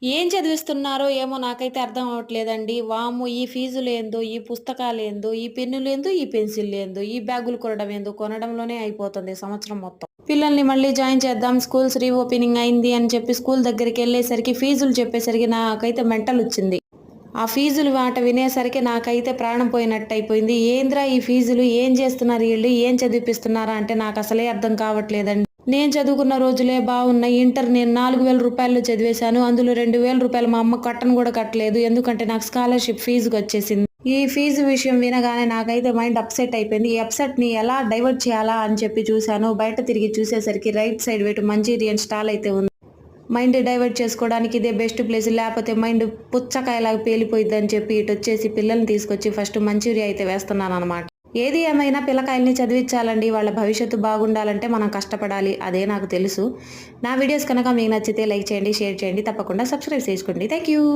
ఏం చదివిస్తున్నారో ఏమో నాకైతే అర్థం అవ్వట్లేదండి. వామ్మో! ఈ ఫీజులేందో, ఈ పుస్తకాలేందో, ఈ పెన్నులేందో, ఈ పెన్సిల్లేందో, ఈ బ్యాగులు కొనడమేందో, కొనడంలోనే అయిపోతుంది సంవత్సరం మొత్తం. పిల్లల్ని మళ్ళీ జాయిన్ చేద్దాం, స్కూల్స్ రీఓపెనింగ్ అయింది అని చెప్పి స్కూల్ దగ్గరికెళ్ళేసరికి ఫీజులు చెప్పేసరికి నాకైతే మెంటలొచ్చింది. ఆ ఫీజులు మాట వినేసరికి నాకైతే ప్రాణం పోయినట్టయిపోయింది. ఏందిరా ఈ ఫీజులు? ఏం జేస్తున్నారు ఈళ్ళు? ఏం చదివిపిస్తున్నారా అంటే నాకసలే అర్థం కావట్లేదండి. నేను చదువుకున్న రోజులే బావున్నాయి. ఇంటర్ నేను రూ. 4000లో చదివేశాను. అందులో రూ. 2000 మా అమ్మ కట్టను గూడా కట్టలేదు. ఎందుకంటే నాకు స్కాలర్‌షిప్ ఫీజుకొచ్చేసింది. ఈ ఫీజు విషయం వినగానే నాకైతే మైండ్ అప్‌సెట్ అయిపోయింది. ఈ అప్‌సెట్‌ని ఎలా డైవర్ట్ చేయాలా అని చెప్పి చూశాను. బయట తిరిగి చూసేసరికి రైట్ సైడ్ వైపు మంచూరియన్ స్టాల్ అయితే ఉంది. మైండ్ డైవర్ట్ చేసుకోవడానికి ఇదే బెస్ట్ ప్లేస్. లేపోతే మైండ్ పుచ్చకాయలాగా పేలిపోయిద్దని చెప్పి ఇటొచ్చేసి పిల్లల్ని తీసుకొచ్చి ఫస్ట్ మంచూరియా అయితే వేస్తున్నాననమాట. ఏది ఏమైనా పిల్లకాయల్ని చదివించాలండి. వాళ్ళ భవిష్యత్తు బాగుండాలంటే మనం కష్టపడాలి. అదే నాకు తెలుసు. నా వీడియోస్ కనుక మీకు నచ్చితే లైక్ చేయండి, షేర్ చేయండి. తప్పకుండా సబ్స్క్రైబ్ చేసుకోండి. Thank you.